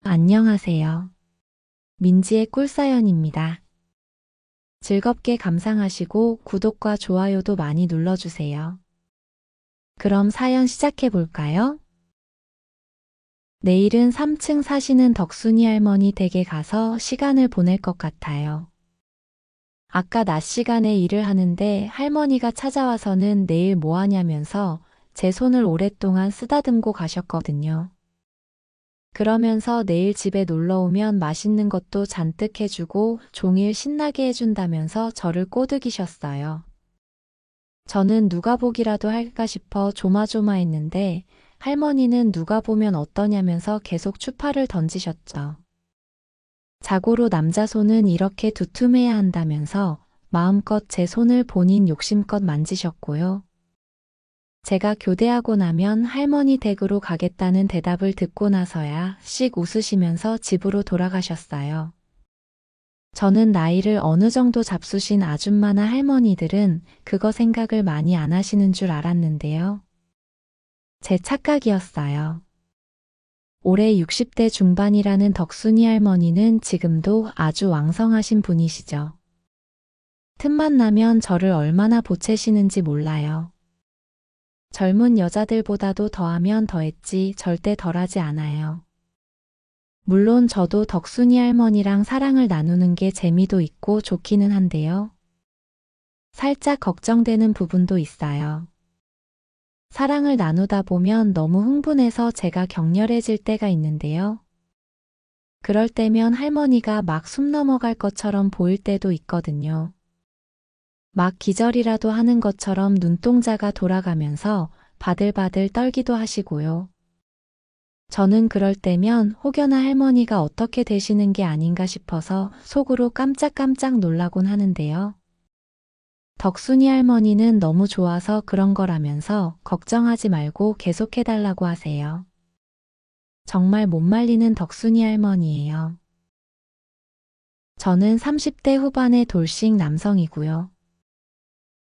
안녕하세요. 민지의 꿀사연입니다. 즐겁게 감상하시고 구독과 좋아요도 많이 눌러주세요. 그럼 사연 시작해 볼까요? 내일은 3층 사시는 덕순이 할머니 댁에 가서 시간을 보낼 것 같아요. 아까 낮 시간에 일을 하는데 할머니가 찾아와서는 내일 뭐 하냐면서 제 손을 오랫동안 쓰다듬고 가셨거든요. 그러면서 내일 집에 놀러 오면 맛있는 것도 잔뜩 해주고 종일 신나게 해준다면서 저를 꼬드기셨어요. 저는 누가 보기라도 할까 싶어 조마조마했는데 할머니는 누가 보면 어떠냐면서 계속 추파를 던지셨죠. 자고로 남자 손은 이렇게 두툼해야 한다면서 마음껏 제 손을 본인 욕심껏 만지셨고요. 제가 교대하고 나면 할머니 댁으로 가겠다는 대답을 듣고 나서야 씩 웃으시면서 집으로 돌아가셨어요. 저는 나이를 어느 정도 잡수신 아줌마나 할머니들은 그거 생각을 많이 안 하시는 줄 알았는데요. 제 착각이었어요. 올해 60대 중반이라는 덕순이 할머니는 지금도 아주 왕성하신 분이시죠. 틈만 나면 저를 얼마나 보채시는지 몰라요. 젊은 여자들보다도 더하면 더했지 절대 덜하지 않아요. 물론 저도 덕순이 할머니랑 사랑을 나누는 게 재미도 있고 좋기는 한데요. 살짝 걱정되는 부분도 있어요. 사랑을 나누다 보면 너무 흥분해서 제가 격렬해질 때가 있는데요. 그럴 때면 할머니가 막 숨 넘어갈 것처럼 보일 때도 있거든요. 막 기절이라도 하는 것처럼 눈동자가 돌아가면서 바들바들 떨기도 하시고요. 저는 그럴 때면 혹여나 할머니가 어떻게 되시는 게 아닌가 싶어서 속으로 깜짝깜짝 놀라곤 하는데요. 덕순이 할머니는 너무 좋아서 그런 거라면서 걱정하지 말고 계속해달라고 하세요. 정말 못 말리는 덕순이 할머니예요. 저는 30대 후반의 돌싱 남성이고요.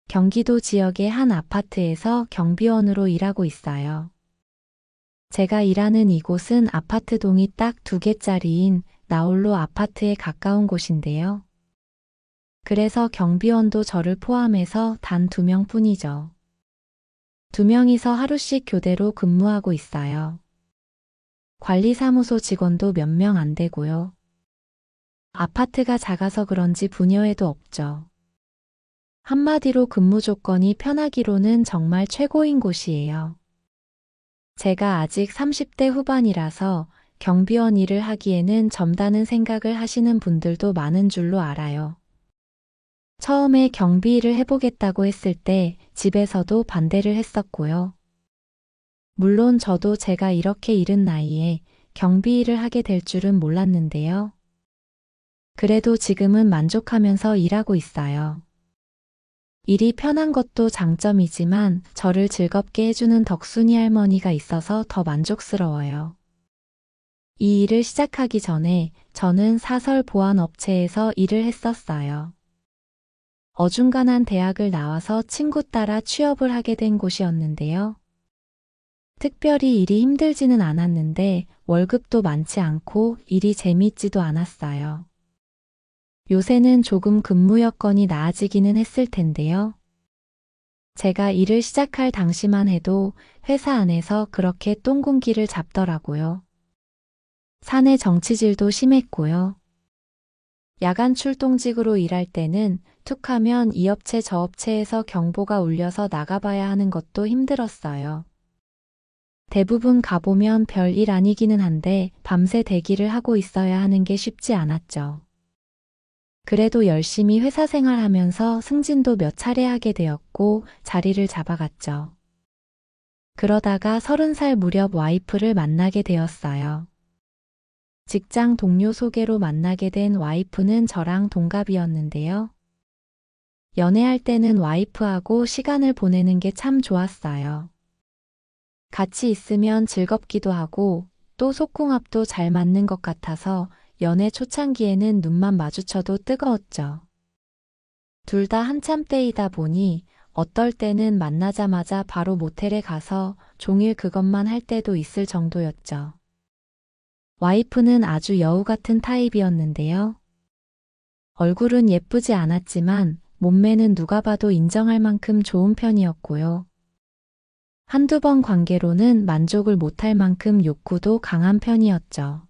경기도 지역의 한 아파트에서 경비원으로 일하고 있어요. 제가 일하는 이곳은 아파트 동이 딱 2개짜리인 나홀로 아파트에 가까운 곳인데요. 그래서 경비원도 저를 포함해서 단 2명 뿐이죠. 2명이서 하루씩 교대로 근무하고 있어요. 관리사무소 직원도 몇 명 안 되고요. 아파트가 작아서 그런지 부녀회도 없죠. 한마디로 근무 조건이 편하기로는 정말 최고인 곳이에요. 제가 아직 30대 후반이라서 경비원 일을 하기에는 젊다는 생각을 하시는 분들도 많은 줄로 알아요. 처음에 경비 일을 해보겠다고 했을 때 집에서도 반대를 했었고요. 물론 저도 제가 이렇게 이른 나이에 경비 일을 하게 될 줄은 몰랐는데요. 그래도 지금은 만족하면서 일하고 있어요. 일이 편한 것도 장점이지만 저를 즐겁게 해주는 덕순이 할머니가 있어서 더 만족스러워요. 이 일을 시작하기 전에 저는 사설 보안 업체에서 일을 했었어요. 어중간한 대학을 나와서 친구 따라 취업을 하게 된 곳이었는데요. 특별히 일이 힘들지는 않았는데 월급도 많지 않고 일이 재미있지도 않았어요. 요새는 조금 근무 여건이 나아지기는 했을 텐데요. 제가 일을 시작할 당시만 해도 회사 안에서 그렇게 똥군기를 잡더라고요. 사내 정치질도 심했고요. 야간 출동직으로 일할 때는 툭하면 이 업체 저 업체에서 경보가 울려서 나가봐야 하는 것도 힘들었어요. 대부분 가보면 별일 아니기는 한데 밤새 대기를 하고 있어야 하는 게 쉽지 않았죠. 그래도 열심히 회사 생활하면서 승진도 몇 차례 하게 되었고 자리를 잡아갔죠. 그러다가 30살 무렵 와이프를 만나게 되었어요. 직장 동료 소개로 만나게 된 와이프는 저랑 동갑이었는데요. 연애할 때는 와이프하고 시간을 보내는 게 참 좋았어요. 같이 있으면 즐겁기도 하고 또 속궁합도 잘 맞는 것 같아서 연애 초창기에는 눈만 마주쳐도 뜨거웠죠. 둘 다 한참 때이다 보니 어떨 때는 만나자마자 바로 모텔에 가서 종일 그것만 할 때도 있을 정도였죠. 와이프는 아주 여우 같은 타입이었는데요. 얼굴은 예쁘지 않았지만 몸매는 누가 봐도 인정할 만큼 좋은 편이었고요. 한두 번 관계로는 만족을 못할 만큼 욕구도 강한 편이었죠.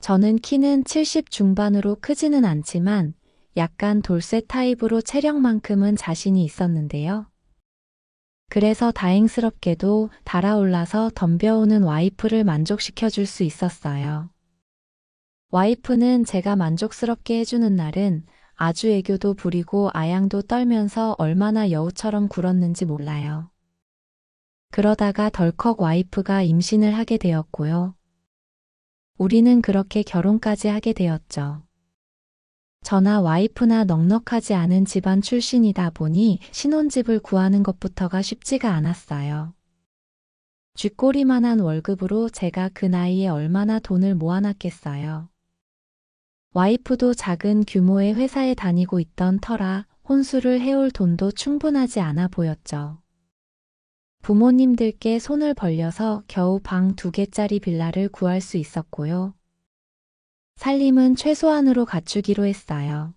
저는 키는 70 중반으로 크지는 않지만 약간 돌쇠 타입으로 체력만큼은 자신이 있었는데요. 그래서 다행스럽게도 달아올라서 덤벼오는 와이프를 만족시켜줄 수 있었어요. 와이프는 제가 만족스럽게 해주는 날은 아주 애교도 부리고 아양도 떨면서 얼마나 여우처럼 굴었는지 몰라요. 그러다가 덜컥 와이프가 임신을 하게 되었고요. 우리는 그렇게 결혼까지 하게 되었죠. 저나 와이프나 넉넉하지 않은 집안 출신이다 보니 신혼집을 구하는 것부터가 쉽지가 않았어요. 쥐꼬리만한 월급으로 제가 그 나이에 얼마나 돈을 모아놨겠어요. 와이프도 작은 규모의 회사에 다니고 있던 터라 혼수를 해올 돈도 충분하지 않아 보였죠. 부모님들께 손을 벌려서 겨우 방 2개짜리 빌라를 구할 수 있었고요. 살림은 최소한으로 갖추기로 했어요.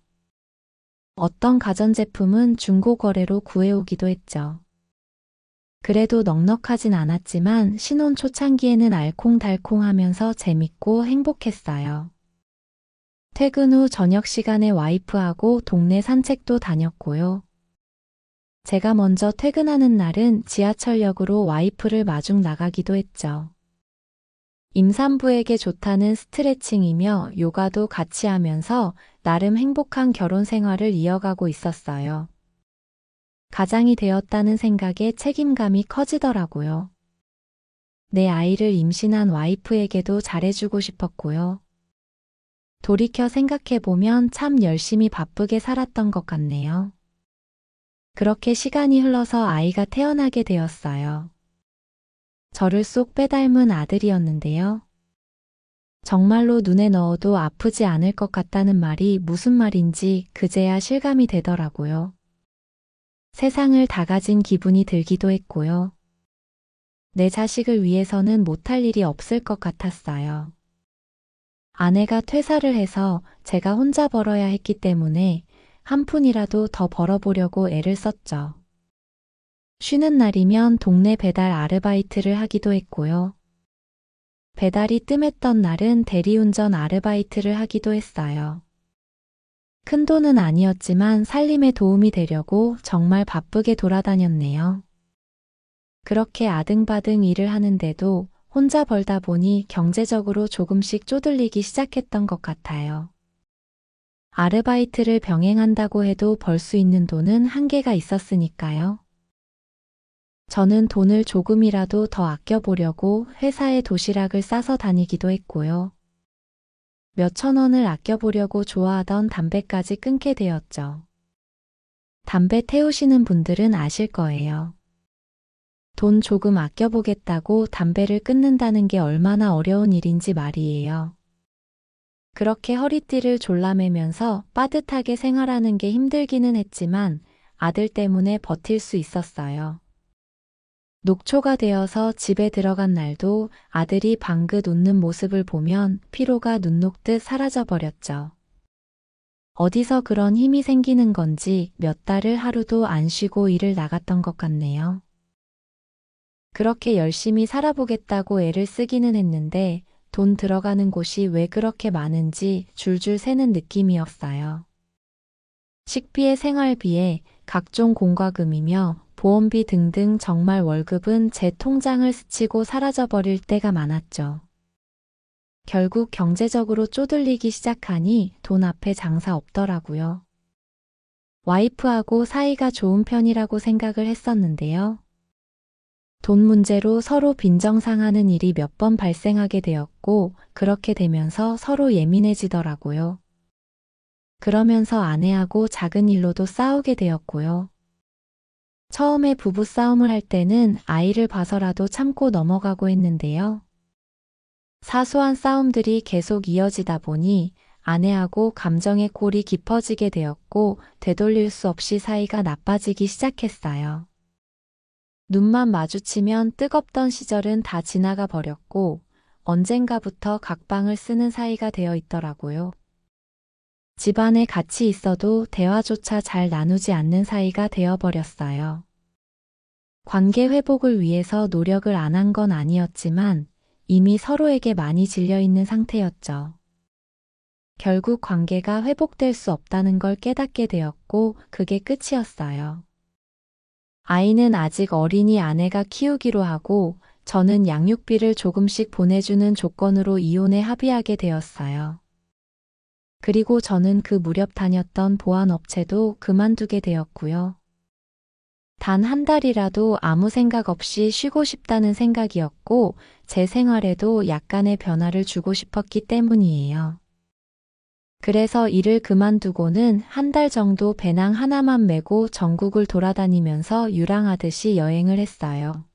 어떤 가전제품은 중고거래로 구해오기도 했죠. 그래도 넉넉하진 않았지만 신혼 초창기에는 알콩달콩하면서 재밌고 행복했어요. 퇴근 후 저녁 시간에 와이프하고 동네 산책도 다녔고요. 제가 먼저 퇴근하는 날은 지하철역으로 와이프를 마중 나가기도 했죠. 임산부에게 좋다는 스트레칭이며 요가도 같이 하면서 나름 행복한 결혼 생활을 이어가고 있었어요. 가장이 되었다는 생각에 책임감이 커지더라고요. 내 아이를 임신한 와이프에게도 잘해주고 싶었고요. 돌이켜 생각해보면 참 열심히 바쁘게 살았던 것 같네요. 그렇게 시간이 흘러서 아이가 태어나게 되었어요. 저를 쏙 빼닮은 아들이었는데요. 정말로 눈에 넣어도 아프지 않을 것 같다는 말이 무슨 말인지 그제야 실감이 되더라고요. 세상을 다 가진 기분이 들기도 했고요. 내 자식을 위해서는 못할 일이 없을 것 같았어요. 아내가 퇴사를 해서 제가 혼자 벌어야 했기 때문에 한 푼이라도 더 벌어보려고 애를 썼죠. 쉬는 날이면 동네 배달 아르바이트를 하기도 했고요. 배달이 뜸했던 날은 대리운전 아르바이트를 하기도 했어요. 큰 돈은 아니었지만 살림에 도움이 되려고 정말 바쁘게 돌아다녔네요. 그렇게 아등바등 일을 하는데도 혼자 벌다 보니 경제적으로 조금씩 쪼들리기 시작했던 것 같아요. 아르바이트를 병행한다고 해도 벌 수 있는 돈은 한계가 있었으니까요. 저는 돈을 조금이라도 더 아껴보려고 회사에 도시락을 싸서 다니기도 했고요. 몇천 원을 아껴보려고 좋아하던 담배까지 끊게 되었죠. 담배 태우시는 분들은 아실 거예요. 돈 조금 아껴보겠다고 담배를 끊는다는 게 얼마나 어려운 일인지 말이에요. 그렇게 허리띠를 졸라매면서 빠듯하게 생활하는 게 힘들기는 했지만 아들 때문에 버틸 수 있었어요. 녹초가 되어서 집에 들어간 날도 아들이 방긋 웃는 모습을 보면 피로가 눈 녹듯 사라져버렸죠. 어디서 그런 힘이 생기는 건지 몇 달을 하루도 안 쉬고 일을 나갔던 것 같네요. 그렇게 열심히 살아보겠다고 애를 쓰기는 했는데 돈 들어가는 곳이 왜 그렇게 많은지 줄줄 새는 느낌이었어요. 식비에 생활비에 각종 공과금이며 보험비 등등 정말 월급은 제 통장을 스치고 사라져버릴 때가 많았죠. 결국 경제적으로 쪼들리기 시작하니 돈 앞에 장사 없더라고요. 와이프하고 사이가 좋은 편이라고 생각을 했었는데요. 돈 문제로 서로 빈정상하는 일이 몇 번 발생하게 되었고 그렇게 되면서 서로 예민해지더라고요. 그러면서 아내하고 작은 일로도 싸우게 되었고요. 처음에 부부싸움을 할 때는 아이를 봐서라도 참고 넘어가고 했는데요. 사소한 싸움들이 계속 이어지다 보니 아내하고 감정의 골이 깊어지게 되었고 되돌릴 수 없이 사이가 나빠지기 시작했어요. 눈만 마주치면 뜨겁던 시절은 다 지나가 버렸고 언젠가부터 각방을 쓰는 사이가 되어 있더라고요. 집안에 같이 있어도 대화조차 잘 나누지 않는 사이가 되어버렸어요. 관계 회복을 위해서 노력을 안 한 건 아니었지만 이미 서로에게 많이 질려 있는 상태였죠. 결국 관계가 회복될 수 없다는 걸 깨닫게 되었고 그게 끝이었어요. 아이는 아직 어린이 아내가 키우기로 하고 저는 양육비를 조금씩 보내주는 조건으로 이혼에 합의하게 되었어요. 그리고 저는 그 무렵 다녔던 보안업체도 그만두게 되었고요. 단 한 달이라도 아무 생각 없이 쉬고 싶다는 생각이었고 제 생활에도 약간의 변화를 주고 싶었기 때문이에요. 그래서 일을 그만두고는 한 달 정도 배낭 하나만 메고 전국을 돌아다니면서 유랑하듯이 여행을 했어요.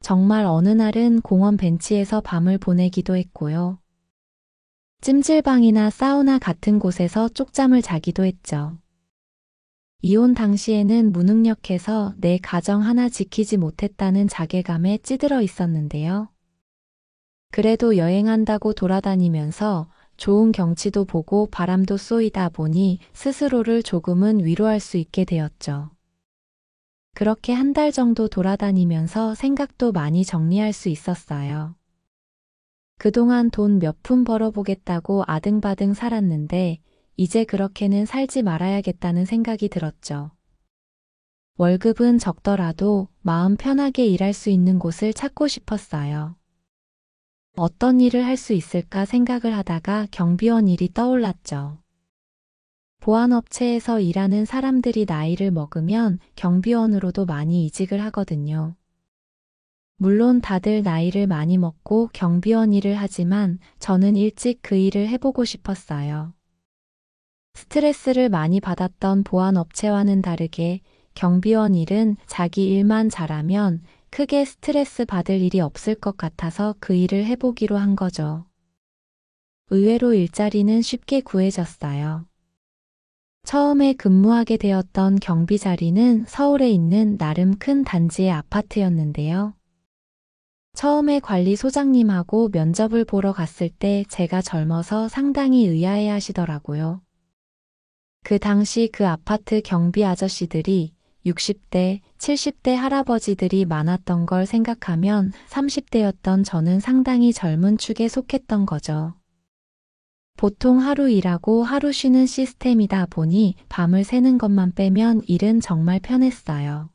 정말 어느 날은 공원 벤치에서 밤을 보내기도 했고요. 찜질방이나 사우나 같은 곳에서 쪽잠을 자기도 했죠. 이혼 당시에는 무능력해서 내 가정 하나 지키지 못했다는 자괴감에 찌들어 있었는데요. 그래도 여행한다고 돌아다니면서 좋은 경치도 보고 바람도 쏘이다 보니 스스로를 조금은 위로할 수 있게 되었죠. 그렇게 한 달 정도 돌아다니면서 생각도 많이 정리할 수 있었어요. 그동안 돈 몇 푼 벌어보겠다고 아등바등 살았는데 이제 그렇게는 살지 말아야겠다는 생각이 들었죠. 월급은 적더라도 마음 편하게 일할 수 있는 곳을 찾고 싶었어요. 어떤 일을 할 수 있을까 생각을 하다가 경비원 일이 떠올랐죠. 보안업체에서 일하는 사람들이 나이를 먹으면 경비원으로도 많이 이직을 하거든요. 물론 다들 나이를 많이 먹고 경비원 일을 하지만 저는 일찍 그 일을 해보고 싶었어요. 스트레스를 많이 받았던 보안업체와는 다르게 경비원 일은 자기 일만 잘하면 크게 스트레스 받을 일이 없을 것 같아서 그 일을 해보기로 한 거죠. 의외로 일자리는 쉽게 구해졌어요. 처음에 근무하게 되었던 경비 자리는 서울에 있는 나름 큰 단지의 아파트였는데요. 처음에 관리소장님하고 면접을 보러 갔을 때 제가 젊어서 상당히 의아해 하시더라고요. 그 당시 그 아파트 경비 아저씨들이 60대, 70대 할아버지들이 많았던 걸 생각하면 30대였던 저는 상당히 젊은 축에 속했던 거죠. 보통 하루 일하고 하루 쉬는 시스템이다 보니 밤을 새는 것만 빼면 일은 정말 편했어요.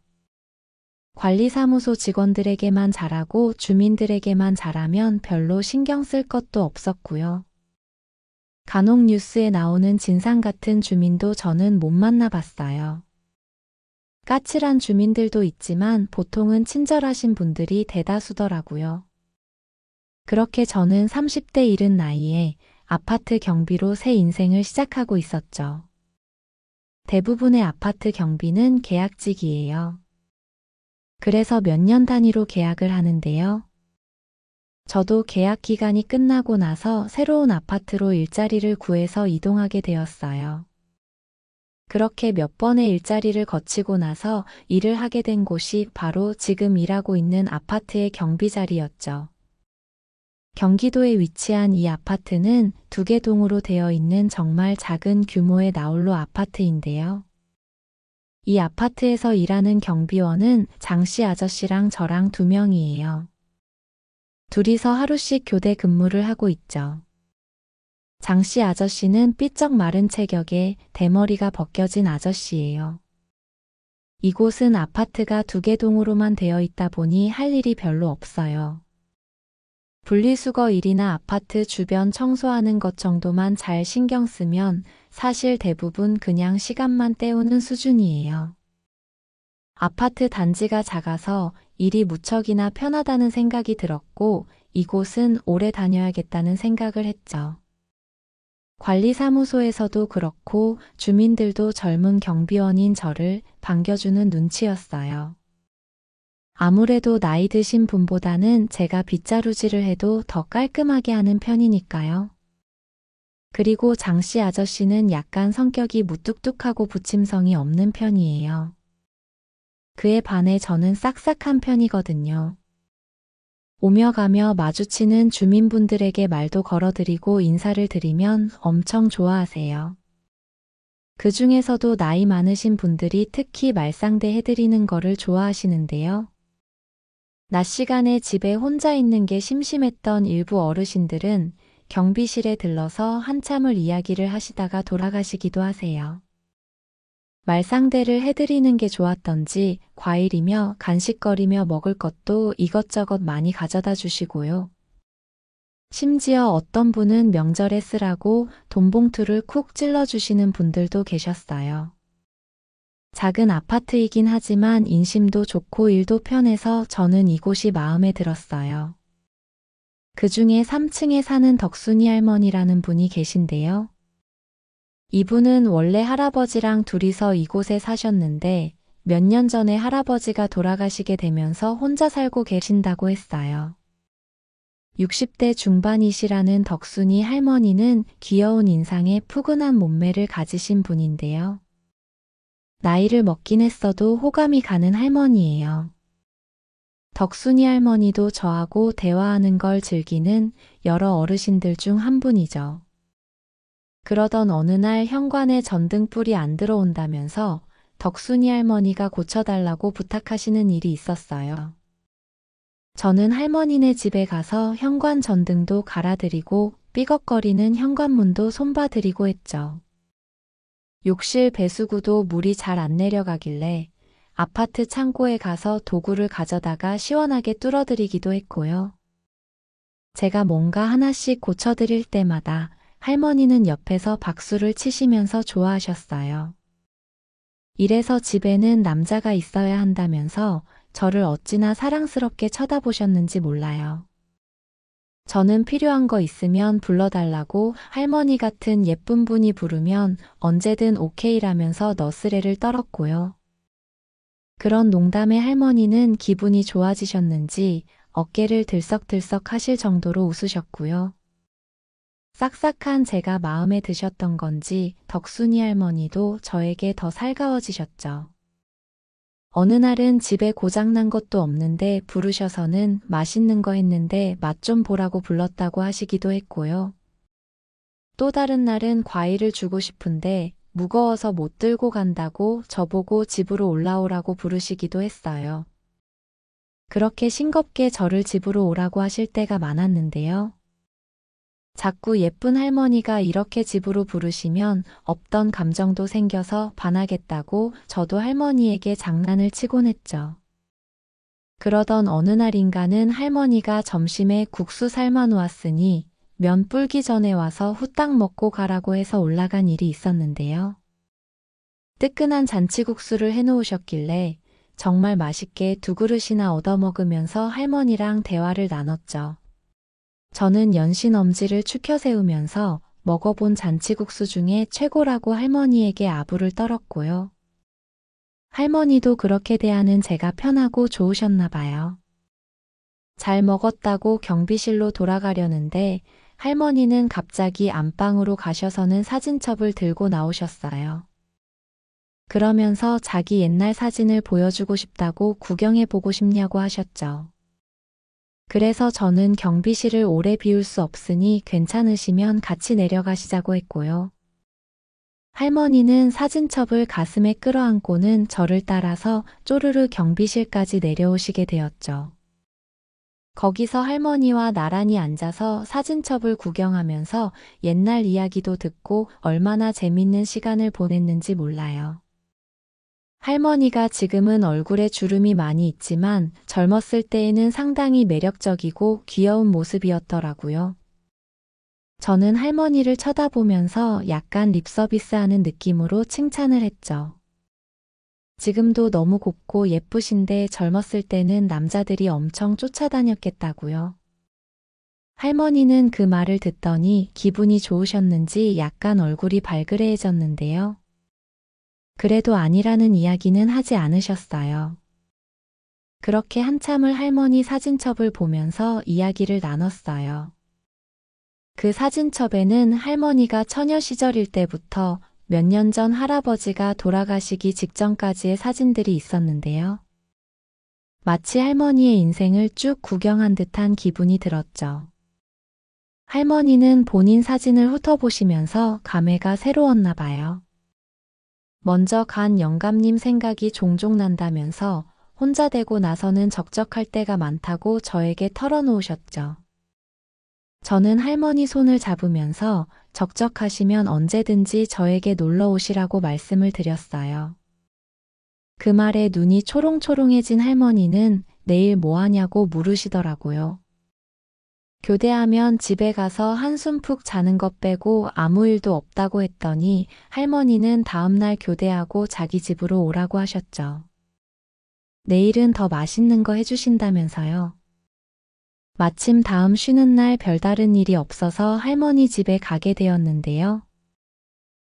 관리사무소 직원들에게만 잘하고 주민들에게만 잘하면 별로 신경 쓸 것도 없었고요. 간혹 뉴스에 나오는 진상 같은 주민도 저는 못 만나봤어요. 까칠한 주민들도 있지만 보통은 친절하신 분들이 대다수더라고요. 그렇게 저는 30대 이른 나이에 아파트 경비로 새 인생을 시작하고 있었죠. 대부분의 아파트 경비는 계약직이에요. 그래서 몇 년 단위로 계약을 하는데요. 저도 계약 기간이 끝나고 나서 새로운 아파트로 일자리를 구해서 이동하게 되었어요. 그렇게 몇 번의 일자리를 거치고 나서 일을 하게 된 곳이 바로 지금 일하고 있는 아파트의 경비 자리였죠. 경기도에 위치한 이 아파트는 2개 동으로 되어 있는 정말 작은 규모의 나홀로 아파트인데요. 이 아파트에서 일하는 경비원은 장씨 아저씨랑 저랑 2명이에요. 둘이서 하루씩 교대 근무를 하고 있죠. 장씨 아저씨는 삐쩍 마른 체격에 대머리가 벗겨진 아저씨예요. 이곳은 아파트가 2개 동으로만 되어 있다 보니 할 일이 별로 없어요. 분리수거 일이나 아파트 주변 청소하는 것 정도만 잘 신경 쓰면 사실 대부분 그냥 시간만 때우는 수준이에요. 아파트 단지가 작아서 일이 무척이나 편하다는 생각이 들었고 이곳은 오래 다녀야겠다는 생각을 했죠. 관리사무소에서도 그렇고 주민들도 젊은 경비원인 저를 반겨주는 눈치였어요. 아무래도 나이 드신 분보다는 제가 빗자루질을 해도 더 깔끔하게 하는 편이니까요. 그리고 장씨 아저씨는 약간 성격이 무뚝뚝하고 부침성이 없는 편이에요. 그에 반해 저는 싹싹한 편이거든요. 오며 가며 마주치는 주민분들에게 말도 걸어드리고 인사를 드리면 엄청 좋아하세요. 그 중에서도 나이 많으신 분들이 특히 말상대 해드리는 거를 좋아하시는데요. 낮 시간에 집에 혼자 있는 게 심심했던 일부 어르신들은 경비실에 들러서 한참을 이야기를 하시다가 돌아가시기도 하세요. 말상대를 해드리는 게 좋았던지 과일이며 간식거리며 먹을 것도 이것저것 많이 가져다 주시고요. 심지어 어떤 분은 명절에 쓰라고 돈봉투를 쿡 찔러주시는 분들도 계셨어요. 작은 아파트이긴 하지만 인심도 좋고 일도 편해서 저는 이곳이 마음에 들었어요. 그 중에 3층에 사는 덕순이 할머니라는 분이 계신데요. 이분은 원래 할아버지랑 둘이서 이곳에 사셨는데 몇 년 전에 할아버지가 돌아가시게 되면서 혼자 살고 계신다고 했어요. 60대 중반이시라는 덕순이 할머니는 귀여운 인상에 푸근한 몸매를 가지신 분인데요. 나이를 먹긴 했어도 호감이 가는 할머니예요. 덕순이 할머니도 저하고 대화하는 걸 즐기는 여러 어르신들 중 한 분이죠. 그러던 어느 날 현관에 전등불이 안 들어온다면서 덕순이 할머니가 고쳐달라고 부탁하시는 일이 있었어요. 저는 할머니네 집에 가서 현관 전등도 갈아드리고 삐걱거리는 현관문도 손봐드리고 했죠. 욕실 배수구도 물이 잘 안 내려가길래 아파트 창고에 가서 도구를 가져다가 시원하게 뚫어드리기도 했고요. 제가 뭔가 하나씩 고쳐드릴 때마다 할머니는 옆에서 박수를 치시면서 좋아하셨어요. 이래서 집에는 남자가 있어야 한다면서 저를 어찌나 사랑스럽게 쳐다보셨는지 몰라요. 저는 필요한 거 있으면 불러달라고 할머니 같은 예쁜 분이 부르면 언제든 오케이라면서 너스레를 떨었고요. 그런 농담에 할머니는 기분이 좋아지셨는지 어깨를 들썩들썩 하실 정도로 웃으셨고요. 싹싹한 제가 마음에 드셨던 건지 덕순이 할머니도 저에게 더 살가워지셨죠. 어느 날은 집에 고장난 것도 없는데 부르셔서는 맛있는 거 했는데 맛 좀 보라고 불렀다고 하시기도 했고요. 또 다른 날은 과일을 주고 싶은데 무거워서 못 들고 간다고 저보고 집으로 올라오라고 부르시기도 했어요. 그렇게 싱겁게 저를 집으로 오라고 하실 때가 많았는데요. 자꾸 예쁜 할머니가 이렇게 집으로 부르시면 없던 감정도 생겨서 반하겠다고 저도 할머니에게 장난을 치곤 했죠. 그러던 어느 날인가는 할머니가 점심에 국수 삶아 놓았으니 면 불기 전에 와서 후딱 먹고 가라고 해서 올라간 일이 있었는데요. 뜨끈한 잔치국수를 해놓으셨길래 정말 맛있게 두 그릇이나 얻어먹으면서 할머니랑 대화를 나눴죠. 저는 연신 엄지를 축혀 세우면서 먹어본 잔치국수 중에 최고라고 할머니에게 아부를 떨었고요. 할머니도 그렇게 대하는 제가 편하고 좋으셨나 봐요. 잘 먹었다고 경비실로 돌아가려는데 할머니는 갑자기 안방으로 가셔서는 사진첩을 들고 나오셨어요. 그러면서 자기 옛날 사진을 보여주고 싶다고 구경해보고 싶냐고 하셨죠. 그래서 저는 경비실을 오래 비울 수 없으니 괜찮으시면 같이 내려가시자고 했고요. 할머니는 사진첩을 가슴에 끌어안고는 저를 따라서 쪼르르 경비실까지 내려오시게 되었죠. 거기서 할머니와 나란히 앉아서 사진첩을 구경하면서 옛날 이야기도 듣고 얼마나 재밌는 시간을 보냈는지 몰라요. 할머니가 지금은 얼굴에 주름이 많이 있지만 젊었을 때에는 상당히 매력적이고 귀여운 모습이었더라고요. 저는 할머니를 쳐다보면서 약간 립서비스하는 느낌으로 칭찬을 했죠. 지금도 너무 곱고 예쁘신데 젊었을 때는 남자들이 엄청 쫓아다녔겠다고요. 할머니는 그 말을 듣더니 기분이 좋으셨는지 약간 얼굴이 발그레해졌는데요. 그래도 아니라는 이야기는 하지 않으셨어요. 그렇게 한참을 할머니 사진첩을 보면서 이야기를 나눴어요. 그 사진첩에는 할머니가 처녀 시절일 때부터 몇 년 전 할아버지가 돌아가시기 직전까지의 사진들이 있었는데요. 마치 할머니의 인생을 쭉 구경한 듯한 기분이 들었죠. 할머니는 본인 사진을 훑어보시면서 감회가 새로웠나 봐요. 먼저 간 영감님 생각이 종종 난다면서 혼자 되고 나서는 적적할 때가 많다고 저에게 털어놓으셨죠. 저는 할머니 손을 잡으면서 적적하시면 언제든지 저에게 놀러 오시라고 말씀을 드렸어요. 그 말에 눈이 초롱초롱해진 할머니는 내일 뭐 하냐고 물으시더라고요. 교대하면 집에 가서 한숨 푹 자는 것 빼고 아무 일도 없다고 했더니 할머니는 다음날 교대하고 자기 집으로 오라고 하셨죠. 내일은 더 맛있는 거 해주신다면서요. 마침 다음 쉬는 날 별다른 일이 없어서 할머니 집에 가게 되었는데요.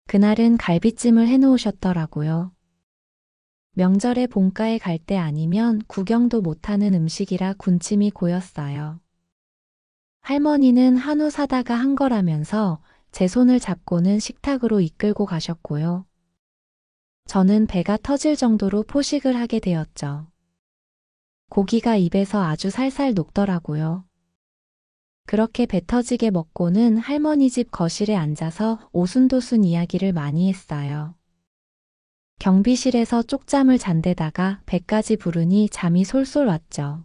그날은 갈비찜을 해놓으셨더라고요. 명절에 본가에 갈 때 아니면 구경도 못하는 음식이라 군침이 고였어요. 할머니는 한우 사다가 한 거라면서 제 손을 잡고는 식탁으로 이끌고 가셨고요. 저는 배가 터질 정도로 포식을 하게 되었죠. 고기가 입에서 아주 살살 녹더라고요. 그렇게 배 터지게 먹고는 할머니 집 거실에 앉아서 오순도순 이야기를 많이 했어요. 경비실에서 쪽잠을 잔 데다가 배까지 부르니 잠이 솔솔 왔죠.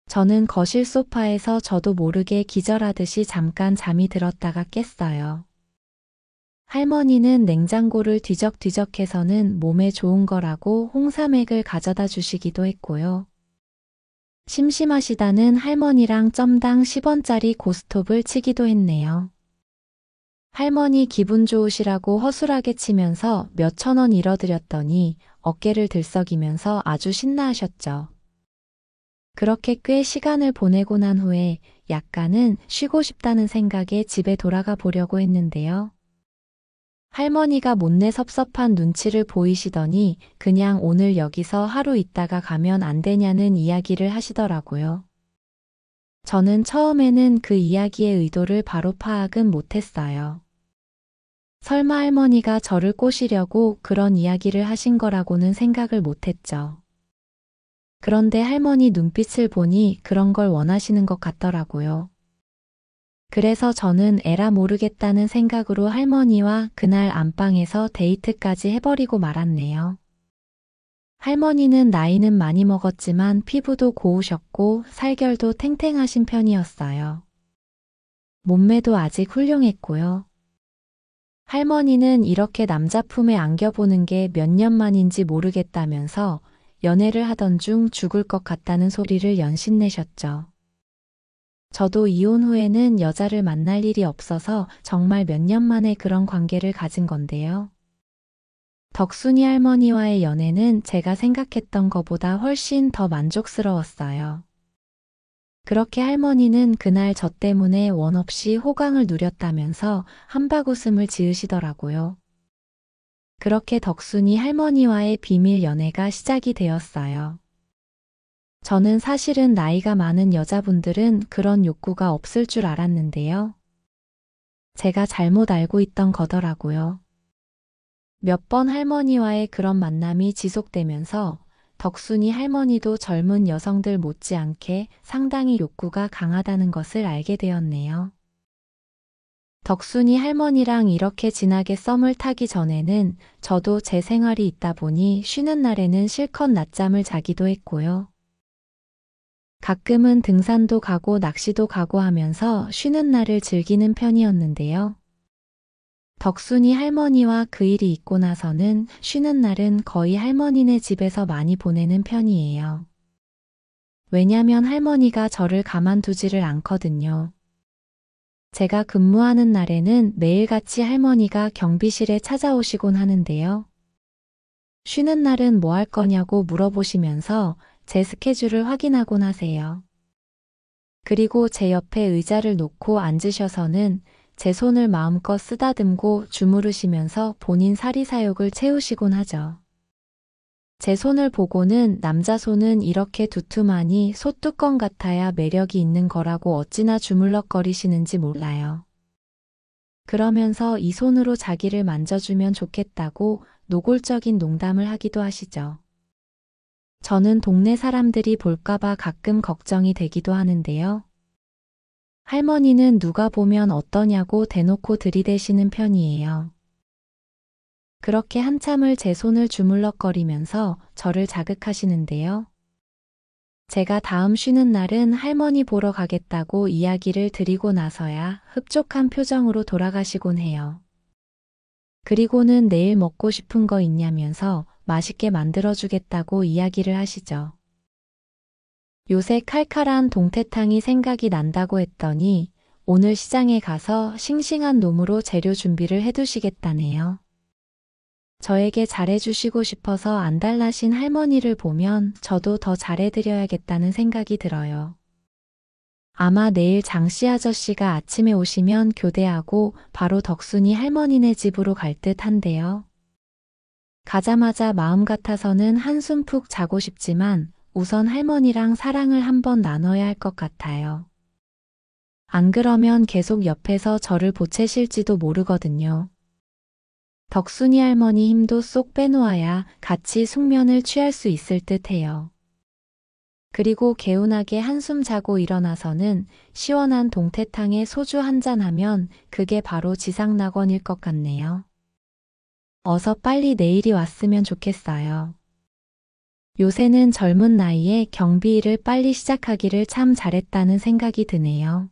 저는 거실 소파에서 저도 모르게 기절하듯이 잠깐 잠이 들었다가 깼어요. 할머니는 냉장고를 뒤적뒤적해서는 몸에 좋은 거라고 홍삼액을 가져다 주시기도 했고요. 심심하시다는 할머니랑 점당 10원짜리 고스톱을 치기도 했네요. 할머니 기분 좋으시라고 허술하게 치면서 몇천 원 잃어드렸더니 어깨를 들썩이면서 아주 신나하셨죠. 그렇게 꽤 시간을 보내고 난 후에 약간은 쉬고 싶다는 생각에 집에 돌아가 보려고 했는데요. 할머니가 못내 섭섭한 눈치를 보이시더니 그냥 오늘 여기서 하루 있다가 가면 안 되냐는 이야기를 하시더라고요. 저는 처음에는 그 이야기의 의도를 바로 파악은 못했어요. 설마 할머니가 저를 꼬시려고 그런 이야기를 하신 거라고는 생각을 못했죠. 그런데 할머니 눈빛을 보니 그런 걸 원하시는 것 같더라고요. 그래서 저는 에라 모르겠다는 생각으로 할머니와 그날 안방에서 데이트까지 해버리고 말았네요. 할머니는 나이는 많이 먹었지만 피부도 고우셨고 살결도 탱탱하신 편이었어요. 몸매도 아직 훌륭했고요. 할머니는 이렇게 남자 품에 안겨보는 게 몇 년 만인지 모르겠다면서 연애를 하던 중 죽을 것 같다는 소리를 연신내셨죠. 저도 이혼 후에는 여자를 만날 일이 없어서 정말 몇 년 만에 그런 관계를 가진 건데요. 덕순이 할머니와의 연애는 제가 생각했던 것보다 훨씬 더 만족스러웠어요. 그렇게 할머니는 그날 저 때문에 원 없이 호강을 누렸다면서 한박웃음을 지으시더라고요. 그렇게 덕순이 할머니와의 비밀 연애가 시작이 되었어요. 저는 사실은 나이가 많은 여자분들은 그런 욕구가 없을 줄 알았는데요. 제가 잘못 알고 있던 거더라고요. 몇 번 할머니와의 그런 만남이 지속되면서 덕순이 할머니도 젊은 여성들 못지않게 상당히 욕구가 강하다는 것을 알게 되었네요. 덕순이 할머니랑 이렇게 진하게 썸을 타기 전에는 저도 제 생활이 있다 보니 쉬는 날에는 실컷 낮잠을 자기도 했고요. 가끔은 등산도 가고 낚시도 가고 하면서 쉬는 날을 즐기는 편이었는데요. 덕순이 할머니와 그 일이 있고 나서는 쉬는 날은 거의 할머니네 집에서 많이 보내는 편이에요. 왜냐면 할머니가 저를 가만두지를 않거든요. 제가 근무하는 날에는 매일같이 할머니가 경비실에 찾아오시곤 하는데요. 쉬는 날은 뭐 할 거냐고 물어보시면서 제 스케줄을 확인하곤 하세요. 그리고 제 옆에 의자를 놓고 앉으셔서는 제 손을 마음껏 쓰다듬고 주무르시면서 본인 사리사욕을 채우시곤 하죠. 제 손을 보고는 남자 손은 이렇게 두툼하니 소뚜껑 같아야 매력이 있는 거라고 어찌나 주물럭거리시는지 몰라요. 그러면서 이 손으로 자기를 만져주면 좋겠다고 노골적인 농담을 하기도 하시죠. 저는 동네 사람들이 볼까봐 가끔 걱정이 되기도 하는데요. 할머니는 누가 보면 어떠냐고 대놓고 들이대시는 편이에요. 그렇게 한참을 제 손을 주물럭거리면서 저를 자극하시는데요. 제가 다음 쉬는 날은 할머니 보러 가겠다고 이야기를 드리고 나서야 흡족한 표정으로 돌아가시곤 해요. 그리고는 내일 먹고 싶은 거 있냐면서 맛있게 만들어주겠다고 이야기를 하시죠. 요새 칼칼한 동태탕이 생각이 난다고 했더니 오늘 시장에 가서 싱싱한 놈으로 재료 준비를 해두시겠다네요. 저에게 잘해주시고 싶어서 안달나신 할머니를 보면 저도 더 잘해드려야겠다는 생각이 들어요. 아마 내일 장씨 아저씨가 아침에 오시면 교대하고 바로 덕순이 할머니네 집으로 갈 듯 한데요. 가자마자 마음 같아서는 한숨 푹 자고 싶지만 우선 할머니랑 사랑을 한번 나눠야 할 것 같아요. 안 그러면 계속 옆에서 저를 보채실지도 모르거든요. 덕순이 할머니 힘도 쏙 빼놓아야 같이 숙면을 취할 수 있을 듯 해요. 그리고 개운하게 한숨 자고 일어나서는 시원한 동태탕에 소주 한잔 하면 그게 바로 지상낙원일 것 같네요. 어서 빨리 내일이 왔으면 좋겠어요. 요새는 젊은 나이에 경비 일을 빨리 시작하기를 참 잘했다는 생각이 드네요.